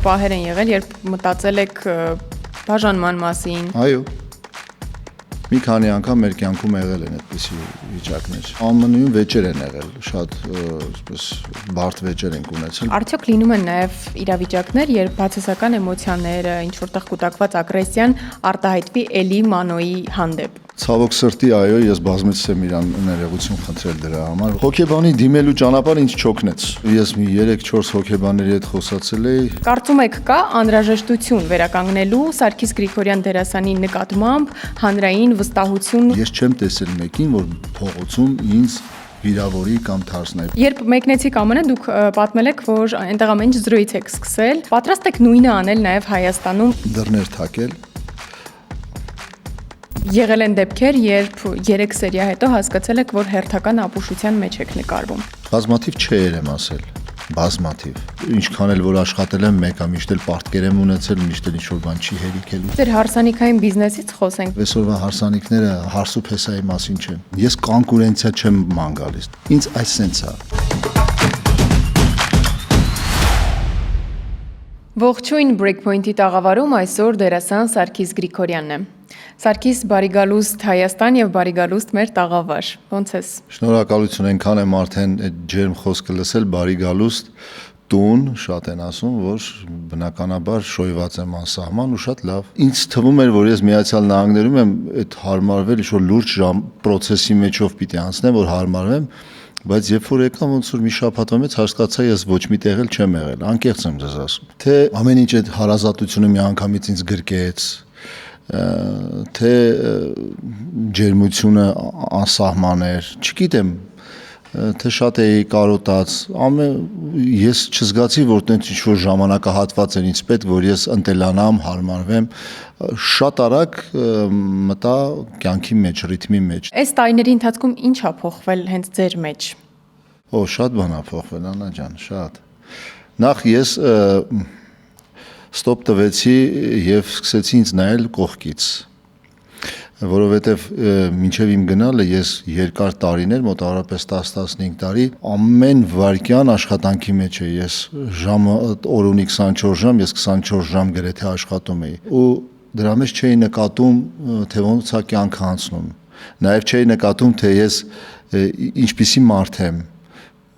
պահեր են եղել, երբ մտածել եք բաժանման մասին։ Այո։ Մի քանի անգամ մեր կյանքում եղել են այդպիսի վիճակներ։ ԱՄՆ-ում վեճեր են եղել, շատ այսպես բարդ վեճեր ենք ունեցել։ Արդյոք լինում են նաև իրավիճակներ, երբ բացասական էմոցիաները, ինչ որտեղ կուտակված ագրեսիան արտահայտվի էլի մանոյի հանդեպ։ Ցավոք սրտի, այո, ես բազմիցս եմ իրան ներողություն խնդրել դրա համար։ Հոկեբանի դիմելու ճանապարհը ինձ չօգնեց։ Ես մի 3-4 հոկեբանների հետ խոսացել էի։ Կարծում եք կա անհրաժեշտություն վերականգնելու Սարգիս Գրիգորյան դերասանի նկատմամբ հանրային վստահություն։ Ես չեմ տեսել մեկին, որ փողոցում ինձ վիրավորի կամ թարսնայի։ Երբ մեկնեցիք ԱՄՆ, դուք պատմել եք, որ այնտեղ ամեն ինչ զրույց եք սկսել։ Պատրաստ եք նույնը անել նաև Հայաստանում։ Դռներ թակել։ Եղել են դեպքեր, երբ 3 սերիա հետո հասկացել եք, որ հերթական ապուշության մեջ եք նկարվում։ Բազմաթիվ չէր եմ ասել, բազմաթիվ։ Ինչքան էլ որ աշխատել եմ, մեկը միշտ էլ պարտքեր եմ ունեցել, միշտ էլ ինչ-որ բան չի հերիքելու։ Ձեր հարսանիքային բիզնեսից խոսենք։ Այսօրվա հարսանիքները հարս ու փեսայի մասին չեն։ Ես կոնկուրենցիա չեմ ման գալիս։ Ինձ այսպես է։ Ողջույն Breakpoint-ի տաղավարում այսօր դերասան Սարգիս Գրիգորյանն է։ Սարգիս, բարի գալուստ Հայաստան եւ բարի գալուստ մեր տաղավար։ Ոնց ես։ Շնորհակալություն, այնքան եմ արդեն այդ ջերմ խոսքը լսել, բարի գալուստ տուն, շատ են ասում, որ բնականաբար շոյված եմ անսահման ու շատ լավ։ Ինձ թվում էր, որ ես Միացյալ Նահանգներում եմ այդ հարմարվել, ինչ-որ լուրջ process-ի մեջով պիտի անցնեմ, որ հարմարվեմ, բայց երբ որ եկամ ոնց որ մի շաբաթվա մեջ հասկացա ես ոչ մի տեղ էլ չեմ եղել, անկեղծ եմ ձեզ ասում։ Թե ամեն ինչ այդ հարազատությունը մի անգամից ինձ գրկեց, թե ջերմությունը անսահման էր, չգիտեմ, թե շատ էի կարոտած, ես չզգացի, որ տենց ինչ-որ ժամանակահատված էր ինձ պետք, որ ես ընտելանամ, հարմարվեմ, շատ արագ մտա կյանքի մեջ, ռիթմի մեջ։ Այս տարիների ընթացքում ինչ ա փոխվել հենց ձեր մեջ։ Շատ բան ա փոխվել, Աննա ջան, շատ։ Նախ ես ստոպ տվեցի եւ սկսեցի ինձ նայել կողքից, որովհետեւ մինչեւ իմ գնալը ես երկար տարիներ, մոտավորապես 10-15 տարի, ամեն վայրկյան աշխատանքի մեջ էի, ես ժամը օր ունի 24 ժամ, ես 24 ժամ գրեթե աշխատում էի ու դրա մեջ չէի նկատում, թե ոնց է կյանքը անցնում, նաեւ չէի նկատում, թե ես ինչպիսի մարդ եմ,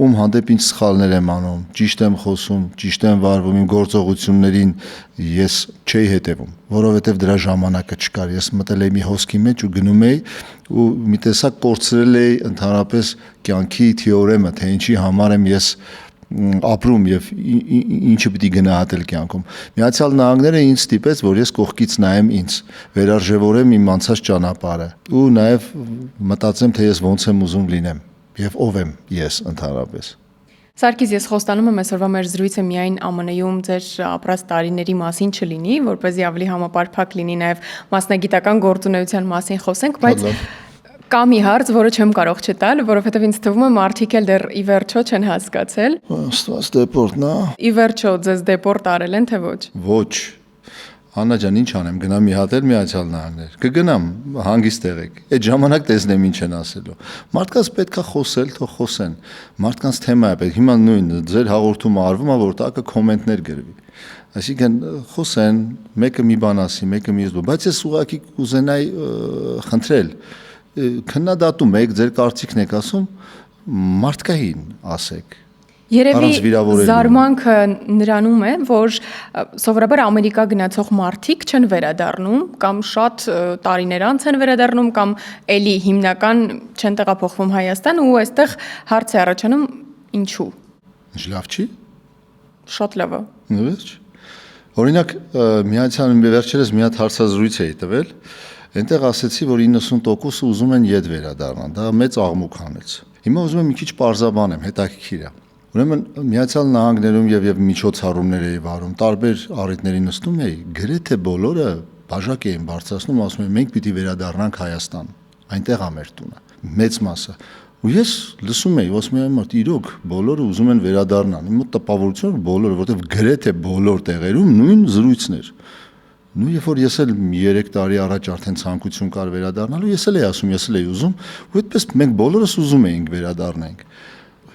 ում հանդեպ ինչ սխալներ եմ անում, ճիշտ եմ խոսում, ճիշտ եմ վարվում, իմ գործողություններին ես չէի հետևում, որովհետև դրա ժամանակը չկար, ես մտել էի մի հոսքի մեջ ու գնում էի ու մի տեսակ կորցրել էի ընդհանրապես կյանքի թեորեմը, թե ինչի համար եմ ես ապրում եւ ինչը պիտի գնահատել կյանքում։ Միացյալ Նահանգները ինձ ստիպեց, որ ես կողքից նայեմ ինձ, վերարժևորեմ իմ անցած ճանապարհը ու նաեւ մտածեմ, թե ես ոնց եմ ուզում լինեմ եւ ով եմ ես ընդհանրապես։ Սարգիս, ես խոստանում եմ այսօրվա մեր զրույցը միայն ԱՄՆ-ում ձեր ապրած տարիների մասին չլինի, որպեսզի ավելի համապարփակ լինի նաեւ մասնագիտական գործունեության մասին խոսենք, բայց կա մի հարց, որը չեմ կարող չտալ, որովհետեւ ինձ թվում է մարդիկ էլ դեռ ի վերջո չեն հասկացել։ Աստված դեպորտն է։ Ի վերջո ձեզ դեպորտ արել են, թե ոչ։ Ոչ։ Աննա ջան, ինչ անեմ, գնամ մի հատ էլ Միացյալ Նահանգներ։ Կգնամ, հանգիստ եղեք։ Այդ ժամանակ տեսնեմ ինչ են ասելու։ Մարդկանց պետքա խոսել, թող խոսեն։ Մարդկանց թեմա է պետք։ Հիմա նույնը ձեր հաղորդումը արվում է, որ տակը կոմենտներ գրվի։ Այսինքն խոսեն, մեկը մի բան ասի, մեկը մի բան, բայց ես ուղղակի կուզենայի խնդրել քննադատում եք, ձեր կարծիքն եք ասում, մարդկային ասեք։ Երևի զարմանքը նրանում է, որ սովորաբար Ամերիկա գնացող մարդիկ չեն վերադառնում կամ շատ տարիներ անց են վերադառնում կամ էլի հիմնական չեն տեղափոխվում Հայաստան ու այստեղ հարց է առաջանում ինչու։ Ինչ լավ չի։ Շատ լավ է։ Նվեջ։ Օրինակ Միացյալ վերջերս մի հատ հարցազրույց էի տվել, այնտեղ ասեցի, որ 90% ուզում են ետ վերադառնան, դա մեծ աղմուկ հանեց։ Հիմա ուզում եմ մի քիչ պարզաբանեմ, հետաքրքիր է։ Ուրեմն Միացյալ Նահանգներում եւ միջոցառումներ էի վարում, տարբեր առիթների նստում էի, գրեթե բոլորը բաժակ էին բարձրացնում, ասում են մենք պիտի վերադառնանք Հայաստան, այնտեղ է մեր տունը, մեծ մասը։ Ու ես լսում էի, ասում եմ մարդ, իրոք բոլորը ուզում են վերադառնան։ Իմ մոտ տպավորություն բոլորը, որովհետեւ գրեթե բոլոր տեղերում նույն զրույցներ։ Նույն երբ որ ես էլ 3 տարի առաջ արդեն ցանկություն կար վերադառնալու, ես էլ էի ասում, ես էլ էի ուզում, ու այդպես մենք բոլորս ուզում էինք վերադառնանք։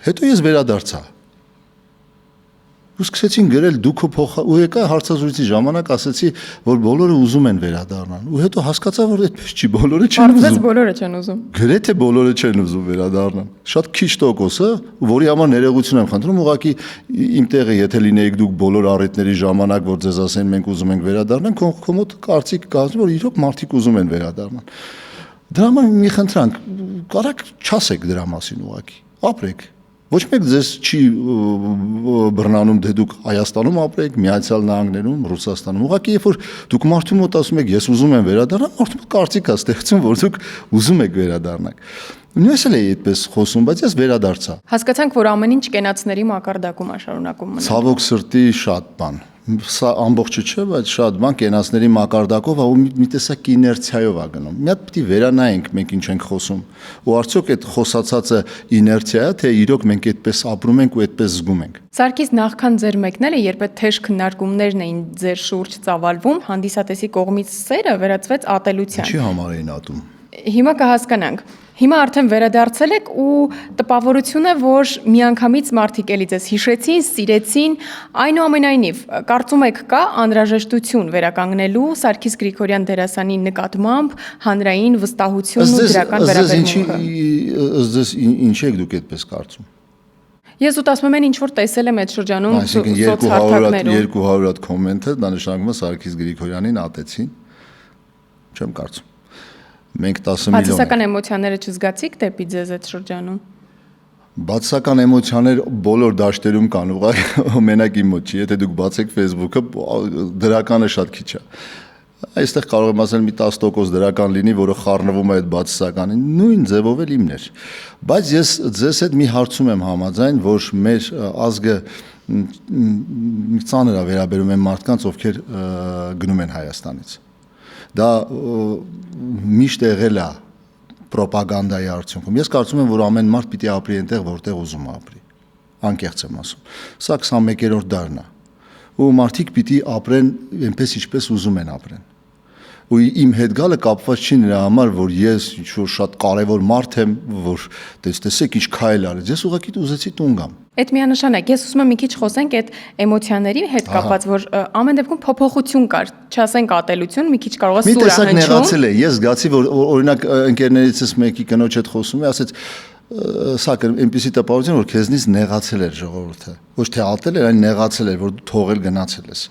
Հետո ես վերադարձա։ Ու սկսեցին գրել դուք ու եկա հարցազրույցի ժամանակ ասեցի, որ բոլորը ուզում են վերադառնան։ Ու հետո հասկացա, որ այդպես չի, բոլորը չեն Պարզվեց ուզում։ բոլորը չեն ուզում։ Գրեթե բոլորը չեն ուզում վերադառնան։ Շատ քիչ տոկոսը, որի համար ներողություն եմ խնդրում, ուղղակի իմ տեղը եթե լինեիք դուք բոլոր առիթների ժամանակ, որ ձեզ ասեն մենք ուզում ենք վերադառնալ, քո մոտ կարծիք կազմի, որ իրոք մարդիկ ուզում են վերադառնալ։ Դրա համար մի խնդրանք, կարաք չասեք դրա մասին ուղղակի։ Ապրեք։ Ոչ մեկ ձեզ չի բռնանում, դե դուք Հայաստանում ապրեք, Միացյալ Նահանգներում, Ռուսաստանում։ Ուղղակի երբ որ դուք մարդու մոտ ասում եք, ես ուզում եմ վերադառնալ, մարդու մոտ կարծիք է ստեղծում, որ դուք ուզում եք վերադառնալ։ Ես էլ էի այդպես խոսում, բայց ես վերադարձա։ Հասկացանք, որ ամեն ինչ կենացների մակարդակում է շարունակում մնալ։ Ցավոք սրտի շատ բան։ Սա ամբողջը չէ, բայց շատ բան կենացների մակարդակով ու մի տեսակ իներցիայով է գնում։ Մի հատ պիտի վերանայենք մենք ինչ ենք խոսում։ Ու արդյոք այդ խոսացածը իներցիա է, թե իրոք մենք այդպես ապրում ենք ու այդպես զգում ենք։ Սարգիս, նախքան ձեր մեկնելը, երբ այդ թեժ քննարկումներն էին ձեր շուրջ ծավալվում, հանդիսատեսի կողմից սերը վերածվեց ատելության։ Ինչի համար էին ատում։ Հիմա կհասկանանք։ Հիմա արդեն վերադարձել եք ու տպավորություն է, որ միանգամից մարդիկ էլի ձեզ հիշեցին, սիրեցին, այնուամենայնիվ, կարծում եք կա անհրաժեշտություն վերականգնելու Սարգիս Գրիգորյան դերասանի նկատմամբ հանրային վստահություն ու դրական վերաբերմունքը։ Ըստ ինչ եք դուք այդպես կարծում։ Ես ուտ ասում եմ ինչ որ տեսել եմ այդ շրջանում սոցհարթակներում 200 հատ կոմենտը դա նշանակում է Սարգիս Գրիգորյանին ատեցին։ Չեմ կարծում։ Մենք 10 միլիոն Բացասական էմոցիաները չզգացիք դեպի ձեզ այդ շրջանում։ Բացասական էմոցիաներ բոլոր դաշտերում կան, ուղղակի մենակ իմ մոտ չի, եթե դուք բացեք Facebook-ը, դրականը շատ քիչ է։ Այստեղ կարող եմ ասել մի 10% դրական լինի, որը խառնվում է այդ բացասականին, նույն ձևով էլ իմն էր։ Բայց ես ձեզ հետ մի հարցում եմ համաձայն, որ մեր ազգը ծանր է վերաբերում են մարդկանց, ովքեր գնում են Հայաստանից։ Դա միշտ եղել է պրոպագանդայի արդյունքում։ Ես կարծում եմ, որ ամեն մարդ պիտի ապրի այնտեղ, որտեղ ուզում է ապրի։ Անկեղծ եմ ասում։ Սա 21-րդ դարն է։ Ու մարդիկ պիտի ապրեն այնպես, ինչպես ուզում են ապրեն։ Ու իմ հետ գալը կապված չի նրա համար, որ ես ինչ-որ շատ կարևոր մարդ եմ, որ տեսեք ինչ քայլ արեց։ Ես ուղղակի ուզեցի տուն գամ։ Այդ միանշանակ, ես ուզում եմ մի քիչ խոսենք այդ էմոցիաների հետ կապված, որ ամեն դեպքում փոփոխություն կար, չասենք ատելություն, մի քիչ կարող է սուր Մի տեսակ նեղացել է, ես զգացի, որ օրինակ ընկերներիցս մեկի կնոջ հետ խոսում է, ասեց սա այնպեսի տպավորություն, որ քեզնից նեղացել էր ժողովուրդը։ Ոչ թե ատել էր, այլ նեղացել էր, որ դու թողել գնացել ես։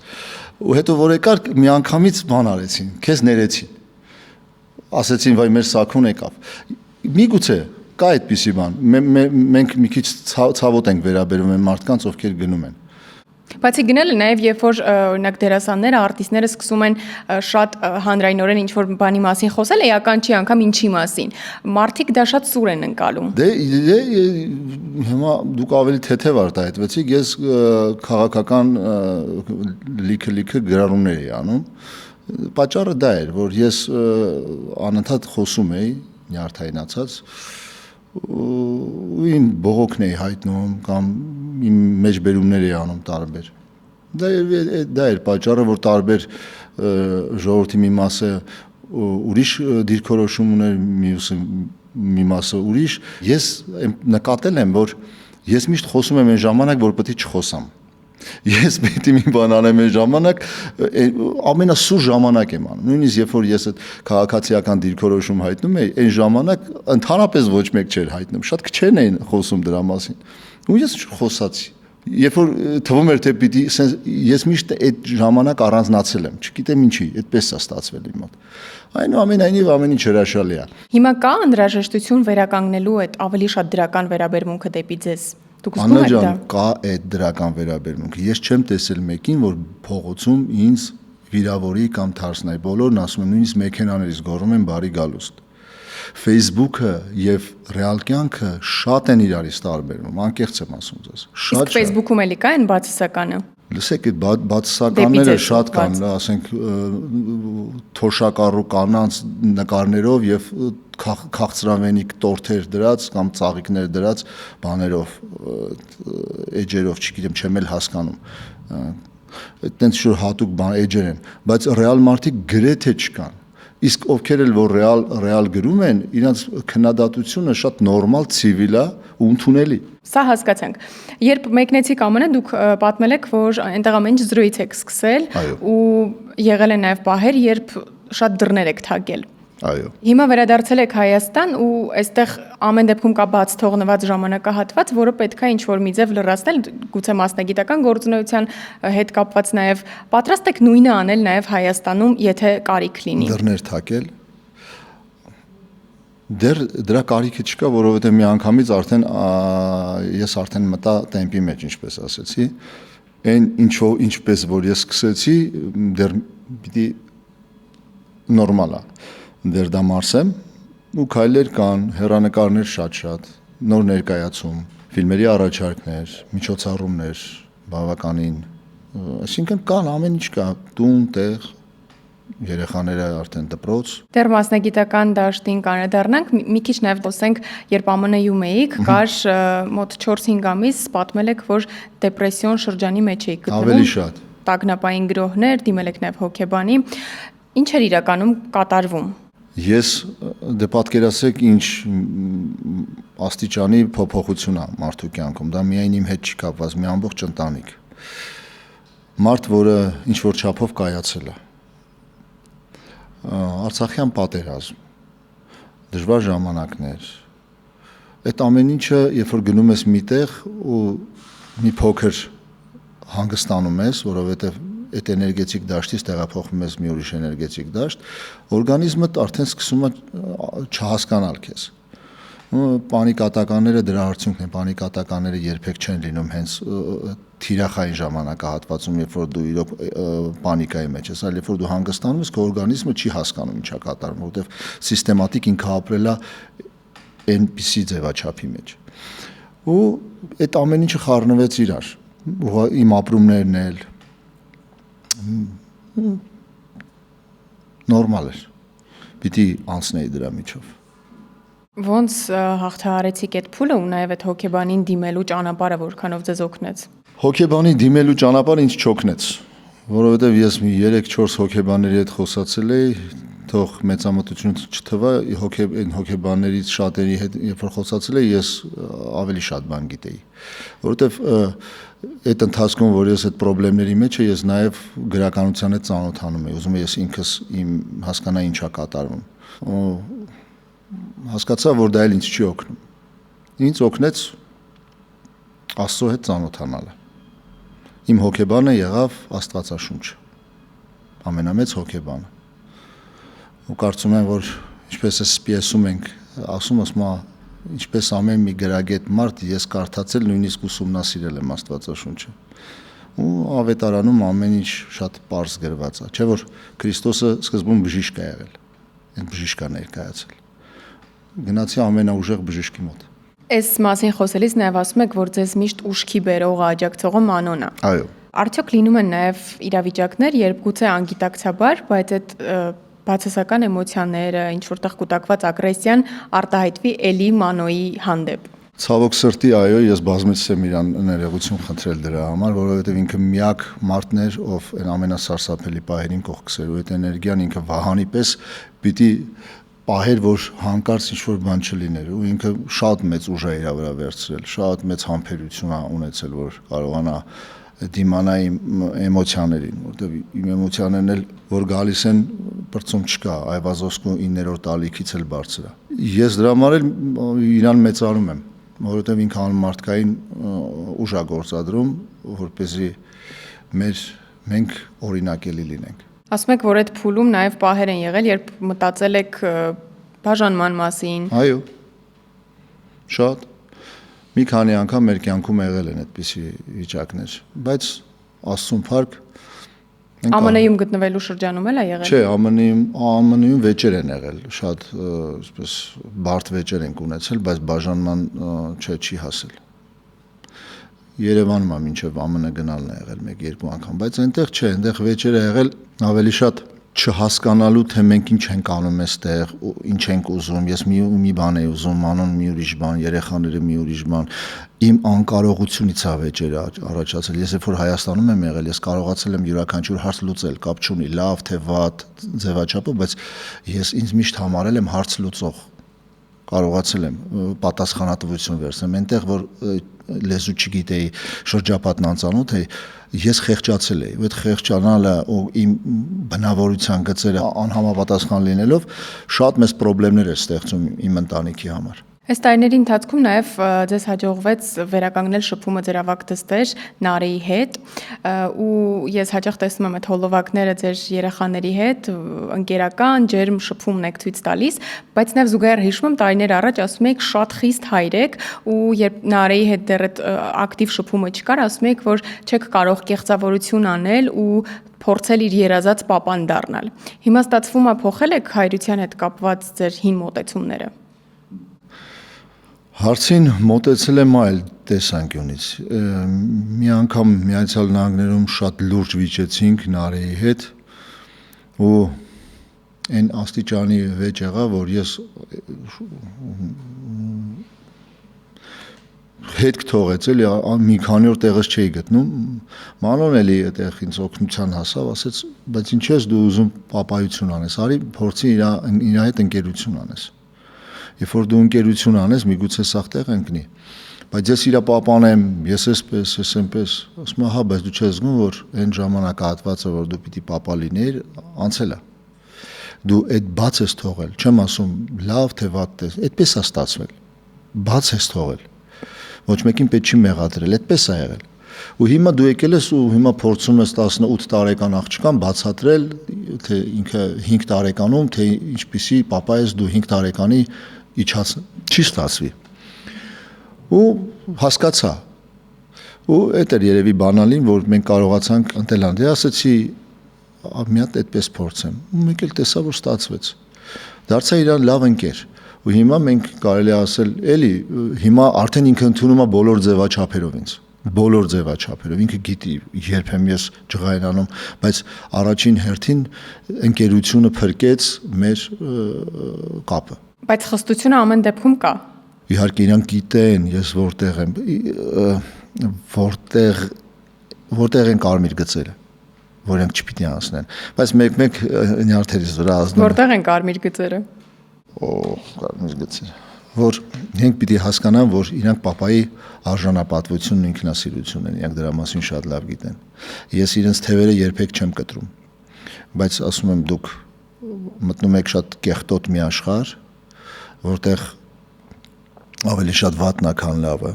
Ու հետո որ եկար միանգամից բան արեցին, քեզ ներեցին։ Ասեցին, վայ մեր սակուն եկավ։ Միգուցե կա այդպիսի բան։ Մենք մի քիչ ցավոտ ենք վերաբերում են մարդկանց, ովքեր գնում են։ Բացի գնելը նաև երբ որ օրինակ դերասանները, արտիստները սկսում են շատ հանրայնորեն ինչ որ բանի մասին խոսել, էական չի անգամ ինչի մասին։ Մարդիկ դա շատ սուր են ընկալում։ Դե հիմա դուք ավելի թեթև արտահայտվեցիք, ես քաղաքական լիքը գրառումներ էի անում։ Պատճառը դա էր, որ ես անընդհատ խոսում էի, նյարդայնացած ու իմ բողոքն էի հայտնում կամ իմ մեջբերումներ էի անում տարբեր։ Դա էր պատճառը, որ տարբեր ժողովրդի մի մասը ուրիշ դիրքորոշում ուներ, մի մասը ուրիշ։ Ես նկատել եմ, որ ես միշտ խոսում եմ այն ժամանակ, որ պետք է չխոսամ։ Ես պետք է մի բան անեմ այն ժամանակ, ամենասուր ժամանակ եմ անում։ Նույնիսկ երբ որ ես այդ քաղաքացիական դիրքորոշում հայտնում էի, այն ժամանակ ընդհանրապես ոչ մեկ չէր հայտնում։ Շատ քչերն էին խոսում դրա մասին։ Ու ես խոսացի։ Երբ որ թվում էր թե պիտի ես միշտ այդ ժամանակ առանձնացել եմ, չգիտեմ ինչի, այդպես է ստացվել իմ մոտ։ Այնուամենայնիվ ամեն ինչ հրաշալի է։ Հիմա կա անհրաժեշտություն վերականգնելու այդ ավելի շատ դրական վերաբերմունքը դեպի ձեզ։ Դուք զգում եք դա։ Կա այդ դրական վերաբերմունքը։ Ես չեմ տեսել մեկին, որ փողոցում ինձ վիրավորի կամ թարսնայի։ Բոլորն ասում են, նույնիսկ մեքենաներից գոռում են բարի գալուստ։ Facebook-ը եւ ռեալ կյանքը շատ են իրարից տարբերվում, անկեղծ եմ ասում ձեզ։ Իսկ Facebook-ում էլի կա այն բացասականը։ Լսեք, այդ բացասականները շատ կան, ասենք թոշակառու կանանց նկարներով եւ քաղցրավենիք տորթեր դրած կամ ծաղիկներ դրած բաներով, էջերով, չգիտեմ, չեմ էլ հասկանում։ Այդտենց շուտ հատուկ բան էջեր են, բայց ռեալ մարդիկ գրեթե չկան։ Իսկ ովքեր էլ որ ռեալ գրում են, իրանց քննադատությունը շատ նորմալ, ցիվիլ է ու ընդունելի։ Սա հասկացանք։ Երբ մեկնեցիք ԱՄՆ, դուք պատմել եք, որ այնտեղ ամեն ինչ զրույց եք սկսել ու եղել են նաև պահեր, երբ շատ դռներ եք թակել։ Այո։ Հիմա վերադարձել եք Հայաստան ու այստեղ ամեն դեպքում կա բաց թողնված ժամանակահատված, որը պետք է ինչ-որ մի ձև լրացնել, գուցե մասնագիտական գործունեության հետ կապված նաև պատրաստ եք նույնը անել նաև Հայաստանում, եթե կարիք լինի։ Դռներ թակել։ Դեռ դրա կարիքը չկա, որովհետև մի անգամից ես արդեն մտա տեմպի մեջ, ինչպես ասեցի, այն ինչպես որ ես սկսեցի, դեռ պիտի նորմալ է։ Դեռ դա մարսեմ ու քայլեր կան, հեռանկարներ շատ, նոր ներկայացում, ֆիլմերի առաջարկներ, միջոցառումներ, բավականին, այսինքն կան ամեն ինչ կա, տուն, տեղ, երեխաները արդեն դպրոց։ Դեռ մասնագիտական դաշտին կանրադառնանք, մի քիչ նաև խոսենք, երբ ԱՄՆ-ում էիք, կար մոտ 4-5 ամիս պատմել եք, որ դեպրեսիոն շրջանի մեջ էիք գտնվում։ Ավելի շատ։ Տագնապային գրոհներ, դիմել եք նաև հոգեբանի։ Ինչ էր իրականում կատարվում։ Ես դե պատկերացրեք ինչ աստիճանի փոփոխություն է մարդու կյանքում, դա միայն իմ հետ չի կապված, մի ամբողջ ընտանիք։ Մարդ, որը ինչ որ չափով կայացել է։ Արցախյան պատերազմ, դժվար ժամանակներ, այդ ամեն ինչը, երբ որ գնում ես միտեղ ու մի փոքր հանգստանում ես, որովհետև այդ էներգետիկ դաշտից տեղափոխվում ես մի ուրիշ էներգետիկ դաշտ, օրգանիզմդ արդեն սկսում է չհասկանալ քեզ։ Պանիկատականները դրա արդյունքն են, պանիկատականները երբեք չեն լինում հենց թիրախային ժամանակահատվածում, երբ որ դու իրոք պանիկայի մեջ ես, այլ երբ որ դու հանգստանում ես, քո օրգանիզմը չի հասկանում ինչա կատարվում, որովհետև սիստեմատիկ ինքը ապրել է այնպիսի ձևաչափի մեջ։ Ու այդ ամեն ինչը խառնվեց իրար, իմ ապրումներն էլ նորմալ էր, պիտի անցնեի դրա միջով։ Ոնց հաղթահարեցիք այդ փուլը ու նաև այդ հոգեբանին դիմելու ճանապարհը որքանով ձեզ օգնեց։ Հոգեբանի դիմելու ճանապարհը ինձ չօգնեց, որովհետև ես մի 3-4 հոգեբանների հետ խոսացել էի, թող մեծամտություն չթվա, այն հոգեբաններից շատերի հետ երբ որ խոսացել էի, ես ավելի շատ բան գիտեի, որովհետև այդ ընթացքում, որ ես այդ խնդիրների մեջ եմ, ես նաև գրականության հետ ծանոթանում եմ, ուզում եմ ես ինքս իմ հասկանա ինչա կատարվում։ Հասկացա, որ դա էլ ինձ չի օգնում։ Ինձ օգնեց Աստծո հետ ծանոթանալը։ Իմ հոգեբանը եղավ Աստվածաշունչը, ամենամեծ հոգեբանը։ Ու կարծում եմ, որ ինչպես էս պիեսում ենք ասում, ինչպես ամեն մի գրագետ մարդ, ես կարդացել նույնիսկ ուսումնասիրել եմ Աստվածաշունչը։ Ու ավետարանում ամեն ինչ շատ պարզ գրված է, չէ՞ որ Քրիստոսը սկզբում բժիշկ է եղել, այդ բժիշկը ներկայացել։ Գնացի ամենաուժեղ բժշկի մոտ։ Այս մասին խոսելիս նաև ասում եք, որ ձեզ միշտ ուշքի բերողը, աջակցողը Մանոնն է։ Այո։ Արդյոք լինում են նաև իրավիճակներ, երբ գուցե անգիտակցաբար, բայց այդ բացասական էմոցիաները, ինչ որտեղ կուտակված ագրեսիան արտահայտվի էլի Մանոյի հանդեպ։ Ցավոք սրտի, այո, ես բազմիցս եմ իրան ներողություն խնդրել դրա համար, որովհետև ինքը միակ մարդն էր, ով այն ամենասարսափելի պահերին կողքսերու այդ էներգիան ինքը վահանի պես պիտի պահեր, որ հանկարծ ինչ-որ բան չլիներ ու ինքը շատ մեծ ուժ է իր վրա վերցրել, շատ մեծ համբերություն է ունեցել, որ կարողանա դիմանա իմ էմոցիաներին, որտեղ իմ էմոցիաներն էլ որ գալիս են բրծում չկա, Այվազովսկու 9-րդ ալիքից էլ բարձր է։ Ես դրա համար էլ իրան մեծարում եմ, որովհետև ինքը անմարդկային ուժ է գործադրում, որպեսզի մենք օրինակելի լինենք։ Ասում եք, որ այդ փուլում նաև պահեր են եղել, երբ մտածել եք բաժանման մասին։ Այո։ Շատ։ Մի քանի անգամ մեր կյանքում եղել են այդպիսի վիճակներ, բայց Աստծուն փառք ԱՄՆ-ում գտնվելու շրջանում էլ է եղել։ Չէ, ԱՄՆ-ում վեճեր են եղել, շատ այսպես բարդ վեճեր ենք ունեցել, բայց բաժանման չի հասել։ Երևանում մինչև ԱՄՆ գնալն է եղել 1-2 անգամ, բայց այնտեղ չէ, այնտեղ վեճեր է եղել ավելի շատ չհասկանալու թե մենք ինչ ենք անում այստեղ, ինչ ենք ուզում, ես մի բան եմ ուզում, մանոն մի ուրիշ բան, երեխաները մի ուրիշ բան, իմ անկարողությունից է վեճերը առաջացել։ Ես երբ որ Հայաստանում եմ եղել, ես կարողացել եմ յուրաքանչյուր հարց լուծել, կապ չունի լավ թե վատ ձևաչափով, բայց ես ինձ միշտ համարել եմ հարց լուծող, կարողացել եմ պատասխանատվություն վերցնել, այնտեղ որ լեզու չգիտեի, շրջապատն անծանոթ էի, ես խեղճացել էի, ու այդ խեղճանալը ու իմ բնավորության գծերը անհամապատասխան լինելով շատ մեծ խնդիրներ է ստեղծում իմ ընտանիքի համար։ Այս տարիների ընթացքում նաև ձեզ հաջողվեց վերականգնել շփումը ձեր ավագ դստեր Նարեի հետ, ու ես հաճախ տեսնում եմ այդ հոլովակները ձեր երեխաների հետ, ընկերական, ջերմ շփումն եք ցույց տալիս, բայց նաև զուգահեռ հիշում եմ տարիներ առաջ ասում եք շատ խիստ հայր եք, ու երբ Նարեի հետ դեռ այդ ակտիվ շփումը չկար, ասում եք, որ չեք կարող կեղծավորություն անել ու փորձել իր երազած պապան դառնալ։ Հիմա ստացվում է փոխել եք հայրության հետ կապված ձեր հին մոտեցումները։ Հարցին մոտեցել եմ այլ տեսանկյունից։ Մի անգամ Միացյալ Նահանգներում շատ լուրջ վիճեցինք Նարեի հետ ու այն աստիճանի վեճ եղավ, որ ես հետք թողեց էլի մի քանի օր տեղս չէի գտնում, մանոն էլի այդտեղ ինձ օգնության հասավ, ասեց, բայց ինչ ես դու ուզում պապայություն անես, արի փորձի իր հետ ընկերություն անես։ Երբ որ դու ընկերություն անես, միգուցե սաղ տեղ ընկնի, բայց ես իր պապան եմ, ես այնպես, ասում եմ, հա, բայց դու չես զգում, որ այն ժամանակահատվածը, որ դու պիտի պապա լինեիր, անցել է։ Դու այդ բաց ես թողել, չեմ ասում լավ թե վատ է, այդպես է ստացվել, բաց ես թողել, ոչ մեկին պետք չի մեղադրել, այդպես է եղել։ Ու հիմա դու եկել ես ու հիմա փորձում ես 18 տարեկան աղջկան բացատրել, թե ինքը 5 տարեկանում, թե ինչպիսի պապա ես դու 5 տարեկանի իջած չի ստացվի։ Ու հասկացա։ Ու այդ էր երևի բանալին, որ մենք կարողացանք ընտելան։ Դե ասեցի մի հատ այդպես փորձեմ։ Ու մեկ էլ տեսա, որ ստացվեց։ Դարձա իրան լավ ընկեր։ Ու հիմա մենք կարելի է ասել, էլի հիմա արդեն ինքը ընդունում է բոլոր ձևաչափերով ինձ։ Բոլոր ձևաչափերով ինքը գիտի երբեմն ես ջղայնանում, բայց առաջին հերթին ընկերությունը փրկեց մեր կապը։ Բայց խստությունը ամեն դեպքում կա։ Իհարկե իրանք գիտեն, ես որտեղ եմ, որտեղ են կարմիր գծերը, որ իրենք չպիտի անցնեն, բայց մեկ նյարդերից վրա ազդում։ Որտեղ են կարմիր գծերը։ Կարմիր գծերը, որ իրենք պիտի հասկանան, որ իրանք պապայի արժանապատվությունն ու ինքնասիրությունն են, իրանք դրա մասին շատ լավ գիտեն։ Ես իրենց թևերը երբեք չեմ կտրում, բայց ասում եմ դուք մտնում եք շատ կեղտոտ մի աշխարհ, որտեղ ավելի շատ վատն է, քան լավը,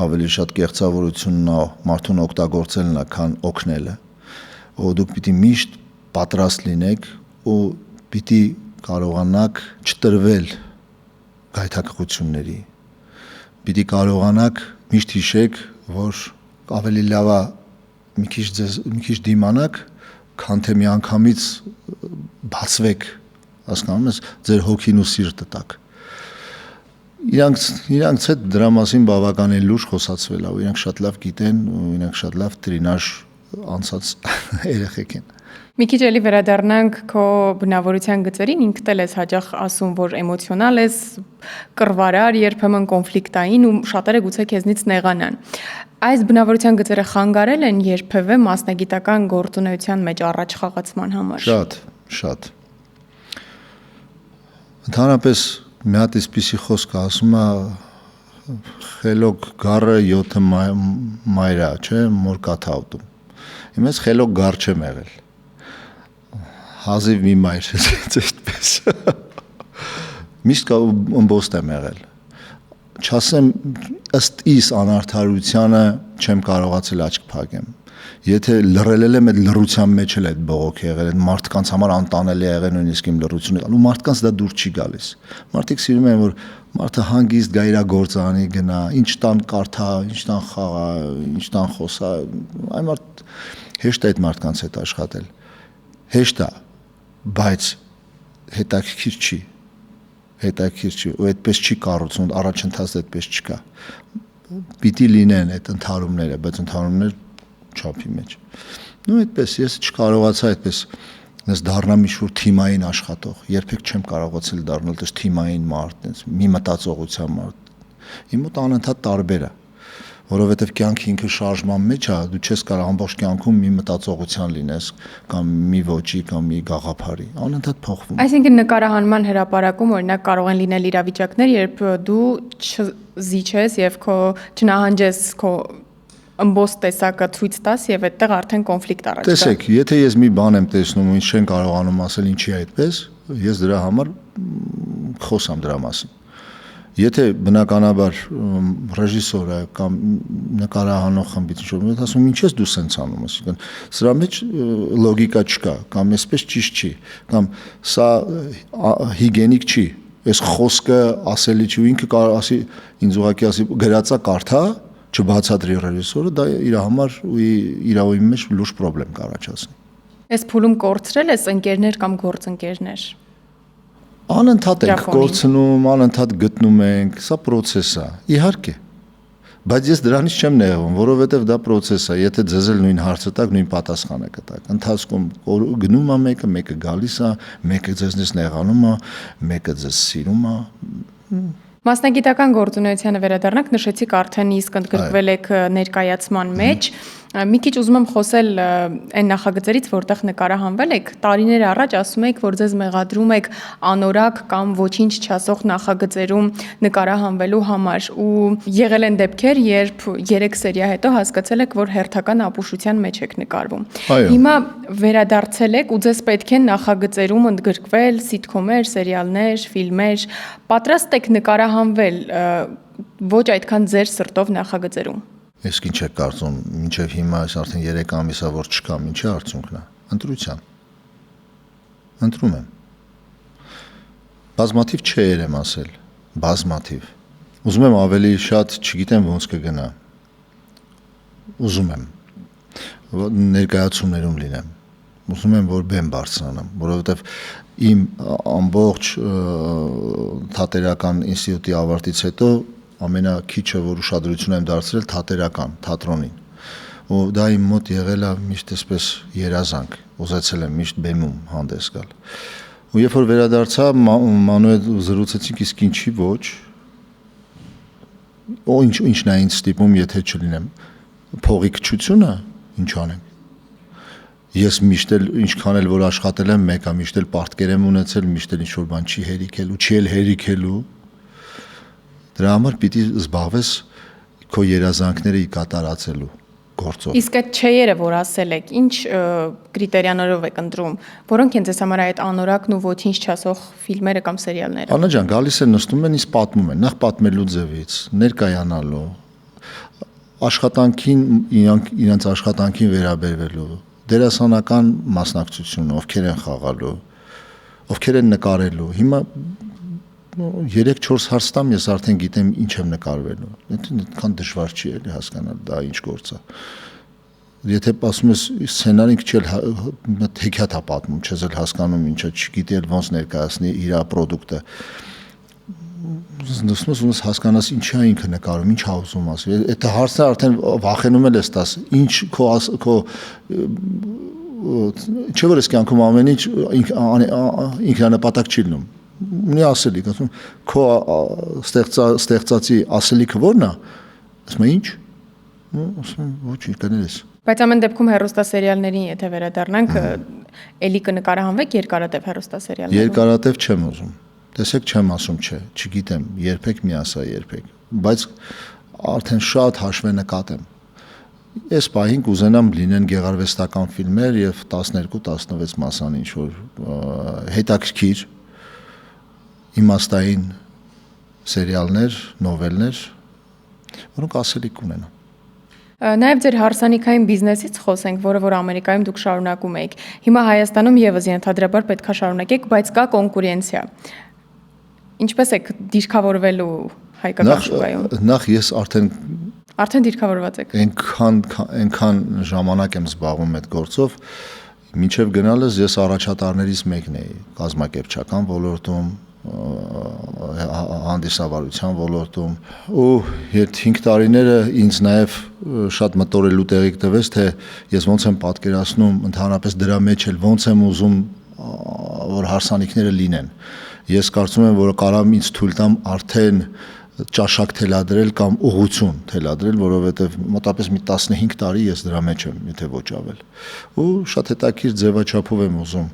ավելի շատ կեղծավորությունն է, մարդուն օգտագործելն է, քան օգնելը։ Ու դուք պիտի միշտ պատրաստ լինեք ու պիտի կարողանաք չտրվել գայթակղությունների։ Պիտի կարողանաք միշտ հիշեք, որ ավելի լավ է մի քիչ դիմանաք, քան թե միանգամից բացվեք, հասկանում ես, ձեր հոգին ու սիրտը տակ։ Իրանց հետ դրա մասին բավականին լուրջ խոսացվել է, ու իրանք շատ լավ գիտեն, ու իրանք շատ լավ տրինաժ անցած երեխեք են։ Մի քիչ էլի վերադառնանք քո բնավորության գծերին, ինքդ էլ ես հաճախ ասում, որ էմոցիոնալ ես, կռվարար, երբեմն կոնֆլիկտային ու շատերը գուցե քեզնից նեղանան։ Այս բնավորության գծերը խանգարել են երբևէ մասնագիտական գործունեության մեջ առաջ խաղացման համար։ Շատ։ Ընդհանրապես մի հատ այսպիսի խոսք ասում է խելոք գառը 7 մայրա, չէ, մոր կաթա ուտում։ Հիմա ես խելոք գառ չեմ եղել։ Հազիվ մի մայր այդպես։ Միշտ ըմբոստ եմ եղել։ Չասեմ ըստ իս անարդարությանը չեմ կարողացել աչք փակեմ։ Եթե լռել եմ, այդ լռության մեջ էլ այդ բողոք եղել, այդ մարդկանց համար անտանելի եղել նույնիսկ իմ լռությունը, ու մարդկանց դա դուր չի գալիս։ Մարդիկ սիրում են, որ մարդը հանգիստ գա իր գործարանի գնա, ինչ տան կարդա, ինչ տան խաղա, ինչ տան խոսա, այն մարդ հեշտ է այդ մարդկանց հետ աշխատել։ Հեշտ է, բայց հետաքրքիր չի, ու այդպես չի կառուցվում, առաջընթացը այդպես չկա։ Պիտի լինեն այդ ընդհարումները, բայց ընդհարումներ չափի մեջ։ Նու այդպես ես չկարողացա այդպես Ես դառնամ ինչ-որ թիմային աշխատող, երբեք չեմ կարողացել դառնալ դες թիմային մարդ, մի մտածողության մարդ։ Իմ մոտ անընդհատ տարբեր է, որովհետև կյանքը ինքը շարժման մեջ է, դու չես կարող ամբողջ կյանքում մի մտածողության լինես կամ մի ոճի կամ մի գաղափարի, անընդհատ փոխվում։ Այսինքն նկարահանման հրապարակում օրինակ կարող են լինել իրավիճակներ, երբ դու չզիջես եւ քո չնահանջես քո ըմբոս տեսակը ցույց տաս եւ այդտեղ արդեն կոնֆլիկտ առաջ գա։ Տեսեք, եթե ես մի բան եմ տեսնում ու չեն կարողանում ասել ինչի այդպես, ես դրա համար խոսամ դրա մասին։ Եթե բնականաբար ռեժիսորը կամ նկարահանող խմբից ինչ-որ ասում ինչ ես դու սենց անում, ասիկան սրա մեջ լոգիկա չկա կամ այսպես ճիշտ չի կամ սա հիգիենիկ չի, այս խոսքը ասելի չի ու ինքը կարող ասի ինձ ուղղակի ասի գրածա կարդա չբացատրի ռեժիսորը, դա իր համար ու իրավի մեջ լուրջ խնդրեմ կառաջացնի։ Այս փուլում կորցրել ես ընկերներ կամ գործընկերներ։ Անընդհատ ենք կորցնում, անընդհատ գտնում ենք, սա process է, իհարկե։ Բայց ես դրանից չեմ նեղվում, որովհետև դա process է, եթե ձեզ էլ նույն հարցը տակ, նույն պատասխանը կտակ։ Ընթացքում գնում է մեկը գալիս է, մեկը ձեզնից նեղանում է, մեկը ձեզ սիրում է։ Մասնագիտական գործունեությանը վերադառնանք, նշեցիք արդեն իսկ ընդգրկվել եք ներկայացման մեջ։ Մի քիչ ուզում եմ խոսել այն նախագծերից, որտեղ նկարահանվել եք, տարիներ առաջ ասում եք, որ ձեզ մեղադրում եք անորակ կամ ոչինչ չասող նախագծերում նկարահանվելու համար ու եղել են դեպքեր, երբ 3 սերիա հետո հասկացել եք, որ հերթական ապուշության մեջ եք նկարվում։ Հիմա վերադարձել եք ու ձեզ պետք է նախագծերում ընդգրկվել սիթքոմեր, սերիալներ, ֆիլմեր, պատրաստ եք նկարահանվել ոչ այդքան ձեր սրտով նախագծերում։ Ես ինչ եք կարծում, մինչև հիմա այս արդեն 3 ամիս է որ չկա, ինչի արդյունքն է։ Ընտրության։ Ընտրում եմ։ Բազմաթիվ չէր եմ ասել, բազմաթիվ։ Ուզում եմ ավելի շատ, չգիտեմ ոնց կգնա։ Ուզում եմ ներկայացումներում լինեմ։ Ուզում եմ որ բեմ բարձրանամ, որովհետև իմ ամբողջ թատերական ինստիտուտի ավարտից հետո ամենակիչը որ ուշադրություն եմ դարձրել թատերական, թատրոնին։ Ու դա իմ մոտ եղել է միշտ այսպես երազանք, ուզեցել եմ միշտ բեմում հանդես գալ։ Ու երբ որ վերադարձա, Մանուել զրուցեցինք, իսկ ինչի ոչ։ Ու ինչն է ինձ ստիպում, եթե չլինեմ։ Փողի քչությունը, ինչ անեմ։ Ես միշտ էլ ինչքան էլ որ աշխատել եմ, մեկը միշտ էլ պարտքեր եմ ունեցել, միշտ էլ ինչ-որ բան չի հերիքելու, չի էլ հերիքելու։ Դրա համար պիտի զբաղվես քո երազանքները կատարածելու գործով։ Իսկ այդ չէերը, որ ասել եք, ինչ կրիտերիաներով եք ընտրում, որոնք են ձեզ համար այդ անորակն ու ոչինչ չասող ֆիլմերը կամ սերիալները։ Աննա ջան, գալիս են նստում են, ինձ պատմում են, նախ պատմելու ձևից, ներկայանալու, աշխատանքին, իրենց աշխատանքին վերաբերվելու, դերասանական մասնակցությունը, ովքեր են խաղալու, ովքեր են նկարելու։ Հիմա 3-4 հարց տամ ես արդեն գիտեմ ինչ եմ նկարվելու։ Այդքան դժվար չի էլի հասկանալ դա ինչ գործ է։ Եթե ասում ես սցենարին քիչ հեքիաթ է պատմում, չես էլ հասկանում ինչա, չգիտի էլ ոնց ներկայացնի իր պրոդուկտը։ Նստում ես հասկանաս ինչա ինքը նկարում, ինչ ա ուզում ասի։ Այդ հարցը արդեն վախենում ես տաս, ինչ քո չէ՞ որ ես կյանքում ամեն ինչ ինքնանպատակ չի լինում։ Ունի ասելիք, ասում քո ստեղծածի ասելիքը ո՞րն է։ Ասում ինչ։ Ասում ոչ կներես։ Բայց ամեն դեպքում հեռուստասերիալներին եթե վերադառնանք, էլի կնկարահանվեք երկարատև հեռուստասերիալներում։ Երկարատև չեմ ուզում։ Տեսեք չեմ ասում չէ, չգիտեմ, երբեք մի ասա երբեք, բայց արդեն շատ հաշվենկատ եմ։ Այս պահին կուզենամ լինեն գեղարվեստական ֆիլմեր եւ 12-16 մասան ինչ որ հետաքրքիր իմաստային սերիալներ, նովելներ, որոնք ասելիք ունենան։ Նաև ձեր հարսանիքային բիզնեսից խոսենք, որը որ Ամերիկայում դուք շարունակում եք։ Հիմա Հայաստանում եւս ենթադրաբար պետք է շարունակեք, բայց կա կոնկուրենցիա։ Ինչպես եք դիրքավորվելու հայկական շուկայում։ Նախ ես արդեն դիրքավորված եք։ Այնքան ժամանակ եմ զբաղվում այդ գործով, մինչև գնալս ես առաջատարներից մեկն էի կազմակերպչական ոլորտում, հանդիսավարության ոլորտում ու այդ 5 տարիները ինձ նաև շատ մտորելու տեղիք տվեց, թե ես ոնց եմ պատկերացնում ընդհանրապես դրա մեջ էլ ոնց եմ ուզում որ հարսանիքները լինեն։ Ես կարծում եմ, որ կարամ ինձ թույլ տամ արդեն ճաշակ թելադրել կամ ուղղություն թելադրել, որովհետև մոտապես մի 15 տարի ես դրա մեջ եմ, եթե ոչ ավել։ Ու շատ հետաքրքիր ձևաչափով եմ ուզում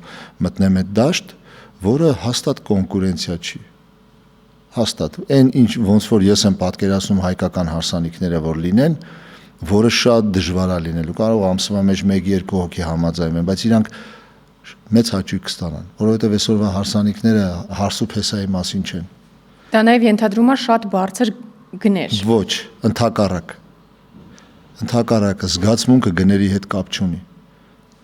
մտնեմ այդ դաշտ, որը հաստատ կոնկուրենցիա չի։ Հաստատ այն ինչ ոնց որ ես եմ պատկերացնում հայկական հարսանիքները որ լինեն, որը շատ դժվար է լինելու։ Կարող ամսվա մեջ 1-2 հոգի համաձայնվեն, բայց իրանք մեծ հաճույք կստանան, որովհետև այսօրվա հարսանիքները հարսու փեսայի մասին չեն։ Դա նաև ենթադրում է շատ բարձր գներ։ Ոչ, ընդհակառակը զգացմունքը գների հետ կապ չունի։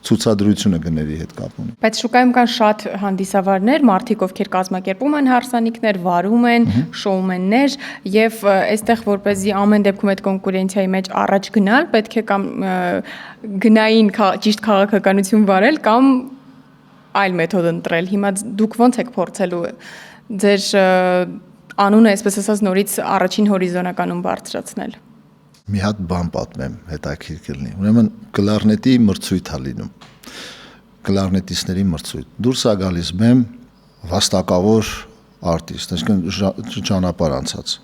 Ցուցադրությունը գների հետ կապ ունի։ Բայց շուկայում կան շատ հանդիսավարներ, մարդիկ, ովքեր կազմակերպում են հարսանիքներ, վարում են, շոումեններ, եւ այստեղ որպեսզի ամեն դեպքում այդ կոնկուրենցիայի մեջ առաջ գնալ, պետք է կամ գնային ճիշտ քաղաքականություն վարել կամ այլ մեթոդ ընտրել։ Հիմա դուք ո՞նց եք փորձելու ձեր անունը, այսպես ասած, նորից առաջին հորիզոնականում բարձրացնել։ Մի հատ բան պատմեմ, հետաքրքիր կլինի։ Ուրեմն կլարնետի մրցույթ է լինում։ Կլարնետիստների մրցույթ։ Դուրս է գալիս մեմ վաստակավոր արտիստ, այսինքն ճանապարհ անցած։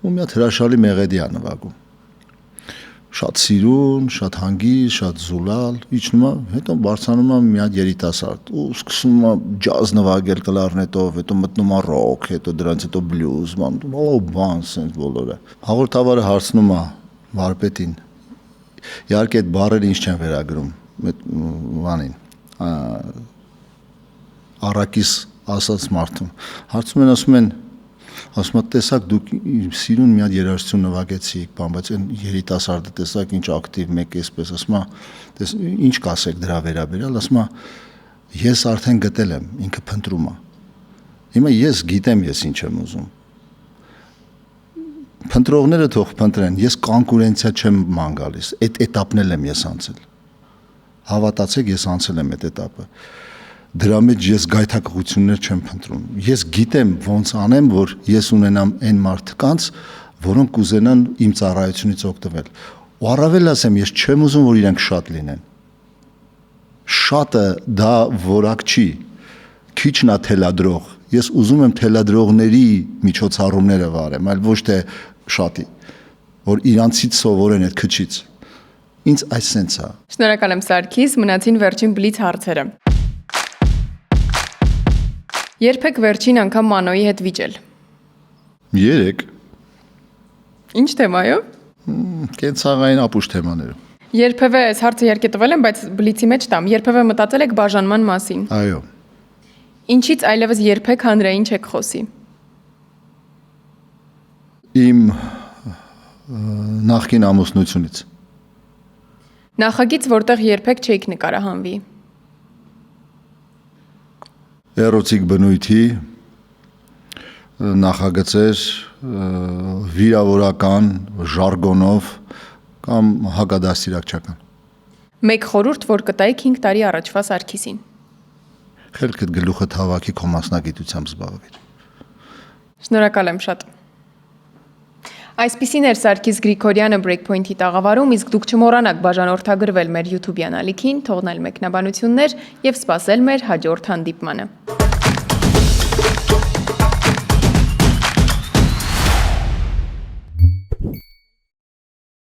Ու մի հատ հրաշալի մեղեդի է նվագում։ Շատ սիրուն, շատ հանգիստ, շատ զուլալ, իջնում է, հետո բարձրանում է մի հատ երիտասարդ ու սկսում է ջազ նվագել կլարնետով, հետո մտնում է ռոք, հետո դրանից հետո բլյուզ, բան, sense բոլորը։ Հաղորդավարը հարցնում է վարպետին։ Իհարկե այդ բառերը ինչ չեն վերագրում, այդ բանին։ Առակիս ասած մարդուն։ Հարցում են, ասում եմ, տեսակ դուք սիրուն մի հատ երաժշտություն նվագեցիք, բայց այն երիտասարդը տեսակ ինչ ակտիվ մեկ էսպես, ասում եմ, ինչ կասեք դրա վերաբերյալ, ասում եմ, ես արդեն գտել եմ, ինքը փնտրում է։ Հիմա ես գիտեմ ես ինչ եմ ուզում։ Փնտրողները թող փնտրեն, ես կոնկուրենցիա չեմ ման գալիս, այդ էտապն էլ եմ ես անցել։ Հավատացեք, ես անցել եմ այդ էտապը։ Դրա մեջ ես գայթակղություններ չեմ փնտրում։ Ես գիտեմ ոնց անեմ, որ ես ունենամ այն մարդկանց, որոնք կուզենան իմ ծառայությունից օգտվել։ Ու առավել ասեմ, ես չեմ ուզում, որ իրանք շատ լինեն։ Շատը դա որակ չի, քիչն է թելադրող։ Ես ուզում եմ թելադրողների միջոցառումները վարեմ, այլ ոչ թե շատի, որ իրանցից սովորեն այդ քչից։ Ինձ այս սենց է։ Շնորհակալ եմ Սարգիս, մնացին վերջին բլից հարցերը։ Երբեք վերջին անգամ Մանոյի հետ վիճել։ 3 Ինչ թեմայով։ Կենցաղային ապուշ թեմաներով։ Երբևէ այս հարցը իհարկե տվել եմ, բայց բլիցի մեջ տամ։ Երբևէ մտածել եք բաժանման մասին։ Այո։ Ինչից այլևս երբեք հանրային չեք խոսի։ Իմ նախկին ամուսնությունից։ Նախագիծ, որտեղ երբեք չեք նկարահանվի։ Էրոտիկ բնույթի նախագծեր վիրավորական ժարգոնով կամ հակադաստիարակչական։ Մեկ խորհուրդ, որ կտայիք 5 տարի առաջվա Սարգիսին։ Խելքդ գլուխը հավաքի քո մասնագիտությամբ զբաղվիր։ Շնորհակալ եմ շատ։ Այսպիսին էր Սարգիս Գրիգորյանը Breakpoint-ի տաղավարում, իսկ դուք չմոռանաք բաժանորդագրվել մեր YouTube-յան ալիքին, թողնել մեկնաբանություններ եւ սպասել մեր հաջորդ հանդիպմանը։